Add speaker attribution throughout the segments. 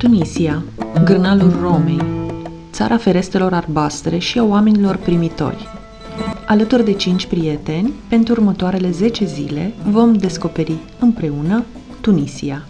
Speaker 1: Tunisia, grânalul Romei, țara ferestelor albastre și a oamenilor primitori. Alături de 5 prieteni, pentru următoarele 10 zile vom descoperi împreună Tunisia.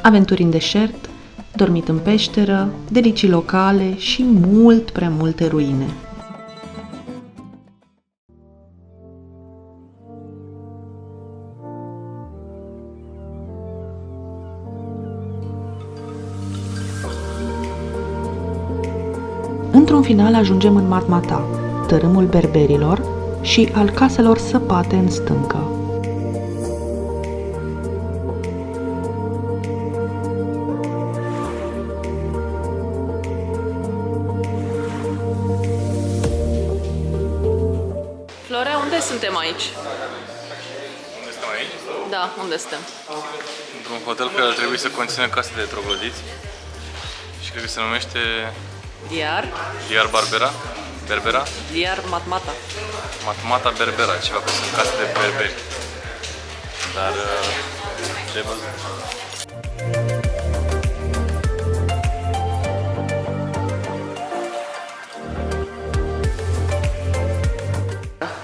Speaker 1: Aventuri în deșert, dormit în peșteră, delicii locale și mult prea multe ruine. Într-un final ajungem în Matmata, tărâmul berberilor și al caselor săpate în stâncă.
Speaker 2: Florea, unde suntem aici?
Speaker 3: Unde suntem aici?
Speaker 2: Da, unde suntem?
Speaker 3: Într-un hotel care ar trebui să conțină case de troglodiți și cred că se numește Diar Berbera?
Speaker 2: Diar Matmata.
Speaker 3: Matmata Berbera, ceva că sunt case de berberi. Dar ce văzut?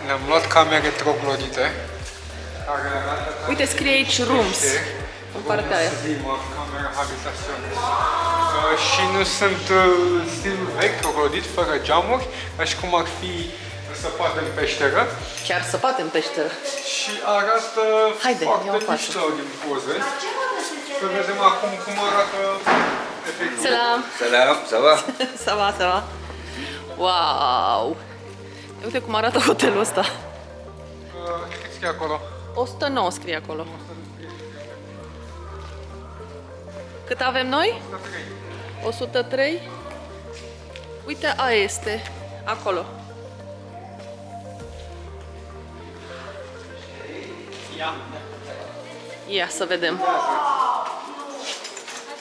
Speaker 4: Ne-am luat camere troglodite.
Speaker 2: Uite, scrie aici rooms, în partea aia.
Speaker 4: Camera habitațion. Și nu sunt stil vechi, troglodit, fără geamuri, ca și cum ar fi săpat în peșteră.
Speaker 2: Chiar săpate în peșteră.
Speaker 4: Și arată foarte mișto din poze. Să vedem acum cum arată efectiv.
Speaker 2: Salam!
Speaker 5: Salam, ça va?
Speaker 2: Ça va, ça va. Wow! Uite cum arată hotelul ăsta.
Speaker 4: Cât scrie acolo?
Speaker 2: 109 scrie acolo. Cât avem noi? 103. Uite, aia este. Acolo. Ia să vedem.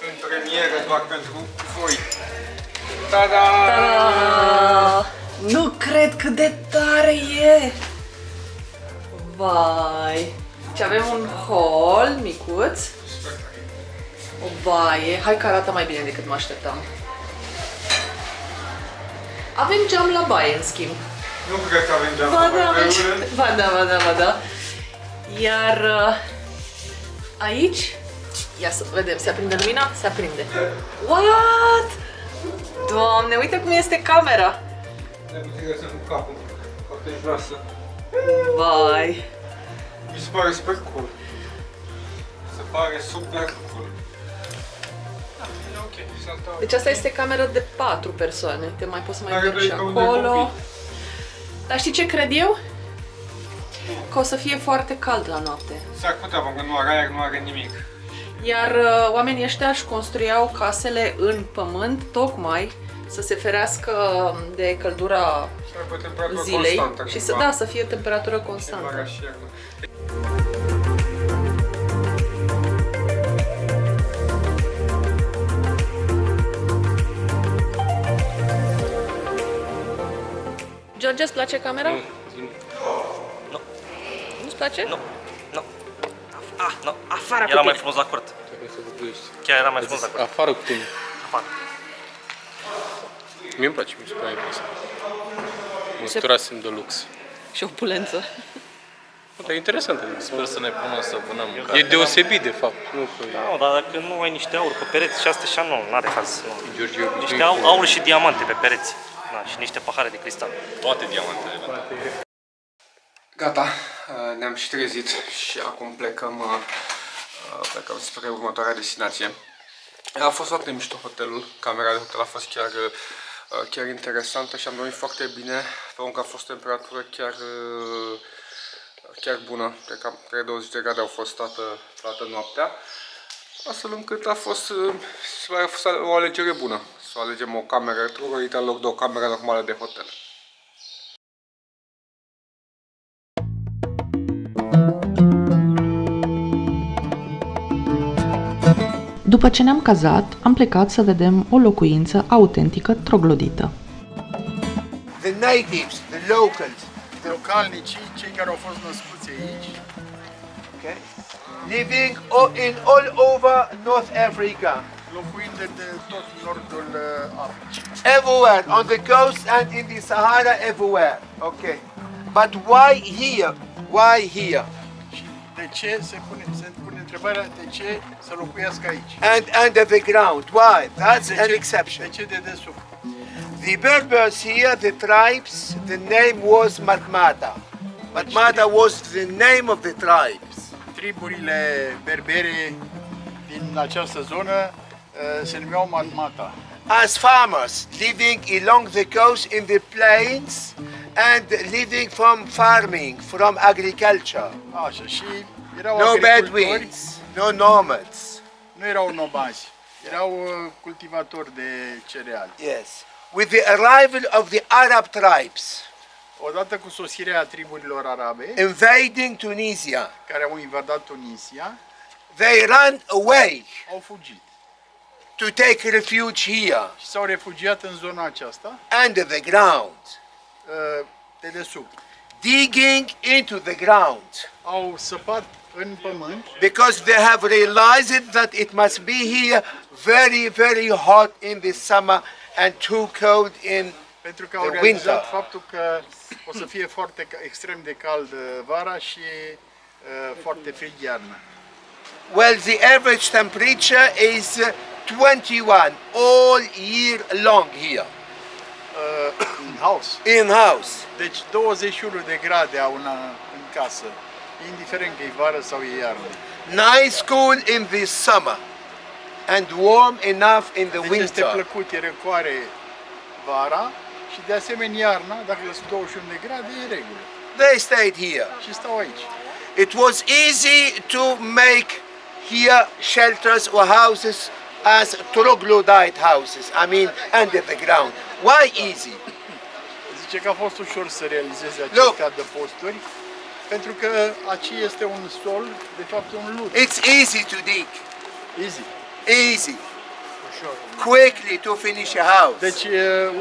Speaker 4: În premieră doar pentru voi. Ta-da!
Speaker 2: Ta-da! Nu cred cât de tare e! Vai! Și avem un hol micuț. O baie. Hai că arată mai bine decât mă așteptam. Avem geam la baie, în schimb.
Speaker 4: Nu cred că avem geam.
Speaker 2: Ba da. Iar aici, ia să vedem, se aprinde lumina? Se aprinde. What? Doamne, uite cum este camera.
Speaker 4: Ne putem să cu capul. Foarte joasă.
Speaker 2: Vai.
Speaker 4: Mi se pare super cool. Se pare super cool. E ok.
Speaker 2: Deci asta este camera de 4 persoane. Te mai poți mai
Speaker 4: Are
Speaker 2: duci și
Speaker 4: doi unde
Speaker 2: acolo.
Speaker 4: copii.
Speaker 2: Dar știi ce cred eu? Că o să fie foarte cald la noapte.
Speaker 4: S-ar putea, pentru că nu are aer, nu are nimic.
Speaker 2: Iar oamenii ăștia își construiau casele în pământ tocmai să se ferească de căldura zilei și să fie o temperatură constantă. George, îți place camera?
Speaker 3: Nu.
Speaker 2: Nu-ți place?
Speaker 3: Nu.
Speaker 2: Nu. Afară cu
Speaker 3: Era
Speaker 2: tine.
Speaker 3: mai frumos la curt. Chiar era mai frumos la curt.
Speaker 5: Afară cu tine.
Speaker 3: Afară.
Speaker 5: Mie îmi place, mi se pare interesant. Măsurasem de lux.
Speaker 2: Și opulență.
Speaker 5: Dar e interesant.
Speaker 3: Sper să ne pună să vânăm mâncare.
Speaker 5: E deosebit, de fapt. Nu că
Speaker 3: Da, dar dacă nu ai niște aur pe pereți și astea așa, nu are haz.
Speaker 5: George
Speaker 3: Niște aur și diamante pe pereți. Da, și niște pahare de cristal. Toate diamantele.
Speaker 4: Gata, ne-am și trezit și acum plecăm spre următoarea destinație. A fost foarte mișto hotelul, camera de hotel a fost chiar interesantă și am dormit foarte bine, pentru că a fost temperatură chiar bună, cred că 20 de grade au fost toată noaptea, astfel încât a fost o alegere bună, să alegem o cameră troglodită în loc de o cameră normală de hotel.
Speaker 1: După ce ne-am cazat, am plecat să vedem o locuință autentică troglodită.
Speaker 6: The natives, the locals, localnicii, cei care au fost născuți aici, okay? Living in all over North Africa. locuind în tot nordul Africii.
Speaker 7: Everywhere, on the coast and in the Sahara, everywhere. Okay. But why here? Why here?
Speaker 6: Și de ce se pune întrebarea de ce să locuiască aici?
Speaker 7: And under the ground. Why? That's
Speaker 6: De
Speaker 7: an
Speaker 6: ce,
Speaker 7: exception.
Speaker 6: de ce de desubt?
Speaker 7: The Berbers here, the tribes, the name was Matmata. Matmata was the name of the tribes.
Speaker 6: Triburile berbere din această zonă se numeau Matmata.
Speaker 7: As farmers living along the coast in the plains and living from farming, from agriculture.
Speaker 6: Așa, și erau
Speaker 7: No
Speaker 6: agricultori,
Speaker 7: Bedouins, no nomads.
Speaker 6: nu erau nomazi, erau cultivatori de cereali.
Speaker 7: Yes. With the arrival of the Arab tribes
Speaker 6: Odată cu sosirea triburilor arabe,
Speaker 7: invading Tunisia,
Speaker 6: care au invadat Tunisia,
Speaker 7: they ran away
Speaker 6: au fugit
Speaker 7: to take refuge here,
Speaker 6: și s-au refugiat în zona aceasta,
Speaker 7: under the ground,
Speaker 6: de desubt.
Speaker 7: digging into the ground,
Speaker 6: Au săpat în pământ,
Speaker 7: because they have realized that it must be here very, very hot in the summer and too cold in
Speaker 6: pentru că au
Speaker 7: the
Speaker 6: realizat
Speaker 7: winter.
Speaker 6: faptul că o să fie extrem de cald vara și foarte frig iarna.
Speaker 7: Well, the average temperature is 21 all year long here,
Speaker 6: În house.
Speaker 7: in house.
Speaker 6: Deci 21 de grade au în casă, indiferent că e vară sau e iarnă.
Speaker 7: Nice cool in the summer and warm enough in the
Speaker 6: Deci este
Speaker 7: winter.
Speaker 6: plăcut, e răcoare vara și de asemenea iarna, dacă sunt 21 de grade, e în regulă.
Speaker 7: They stayed here.
Speaker 6: Și stau aici.
Speaker 7: It was easy to make here shelters or houses as troglodyte houses, I mean under the ground. Why easy?
Speaker 6: Zice că a fost ușor să realizeze aceste adăposturi, pentru că aici este un sol, de fapt un lut.
Speaker 7: It's easy to dig,
Speaker 6: Easy.
Speaker 7: easy, quickly to finish a house.
Speaker 6: Deci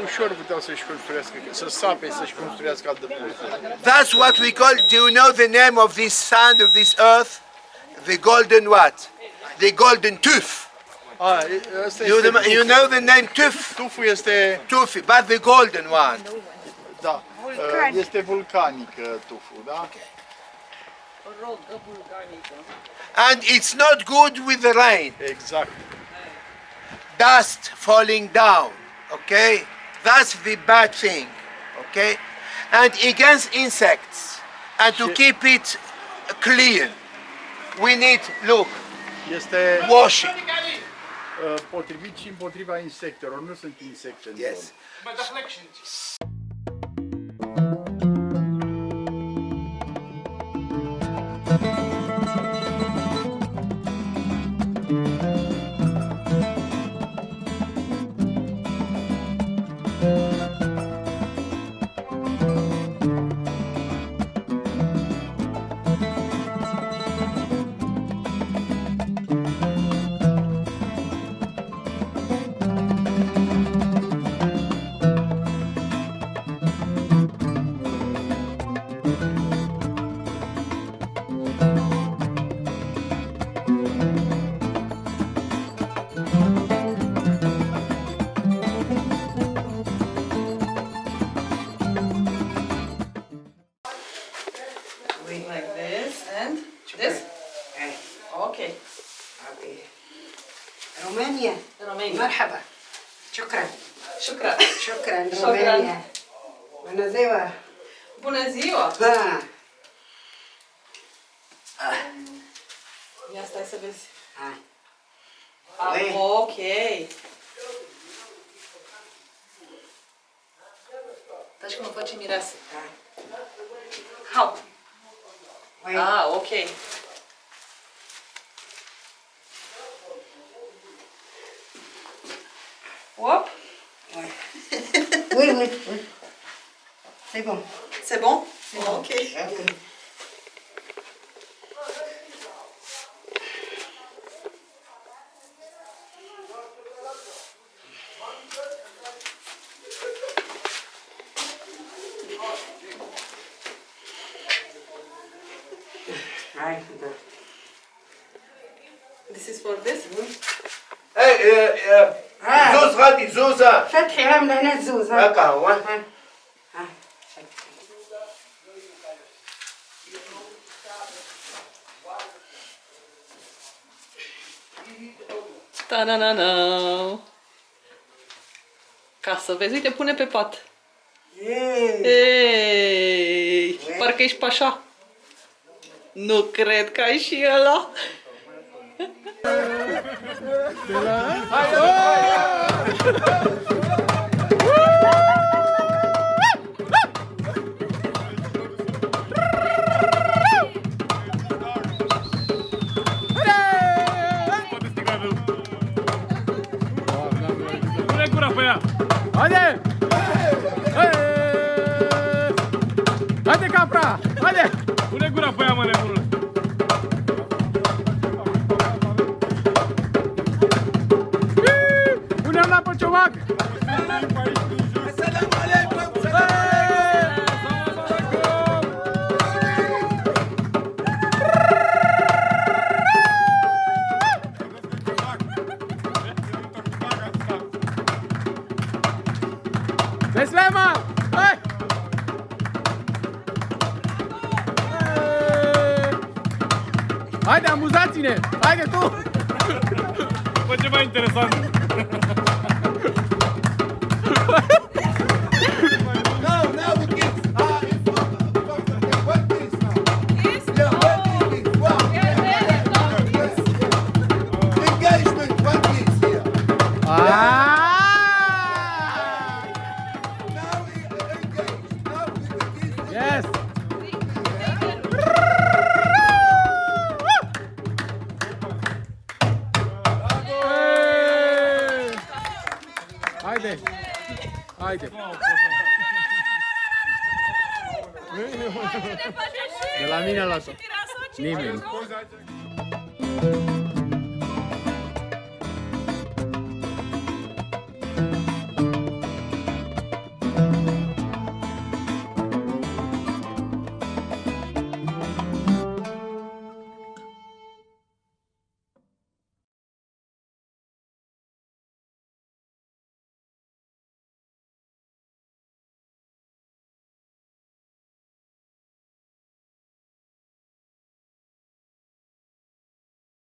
Speaker 6: ușor puteau să-și construiască, să sape, să-și construiască adăposturi.
Speaker 7: That's what we call, do you know the name of this sand, of this earth? The golden what? The golden tooth.
Speaker 6: Asta este
Speaker 7: You know the name tooth?
Speaker 6: tuful este,
Speaker 7: Tooth, but the golden one.
Speaker 6: da, este vulcanic tuful, da?
Speaker 7: And it's not good with the rain.
Speaker 6: Exact.
Speaker 7: Dust falling down, okay? That's the bad thing, okay? And against insects, and to keep it clean, we need, look,
Speaker 6: Este
Speaker 7: washing.
Speaker 6: potrivit și împotriva insectelor. Nu sunt insecte în
Speaker 7: Yes.
Speaker 6: zonă.
Speaker 2: Like this and this. Okay.
Speaker 8: رومانيا
Speaker 2: Romania.
Speaker 8: مرحبا شكرا
Speaker 2: شكرا.
Speaker 8: شكرا
Speaker 2: شكراً.
Speaker 8: رومانيا bună ziua
Speaker 2: Bună ziua!
Speaker 8: da
Speaker 2: Ia stai să vezi.
Speaker 8: hai
Speaker 2: Ah, ok. Taci cum face mireasă. How?
Speaker 8: Oi.
Speaker 2: Ah, ok. Hop.
Speaker 8: Oui, oui, oui. C'est bon.
Speaker 2: C'est bon? Ok.
Speaker 8: Ok. Hai, da.
Speaker 2: This is for this?
Speaker 7: Hey, زوز غادي زوزة.
Speaker 8: فتحيها من هنا الزوز.
Speaker 7: هكا هو.
Speaker 2: Ta-na-na-na. Ca să vezi, uite, pune pe pat. Ei, parcă ești pașa. Nu cred că ai și ăla.
Speaker 5: Pune gura pe ea! Haide! Haide, capra! Haide! Pune gura pe ea, mă, nebunule! Pune-o la pe ciomac! Beslema! Hai! Haide, amuzați-ne! Haide tu! Fă ceva interesant!
Speaker 7: Now the kids. What kids now? Yeah, what kids? Wow. Engagement, what kids here? Now we engage. Now with the kids.
Speaker 5: Yes! Haide! Haide! De la mine a luat-o. Nimeni.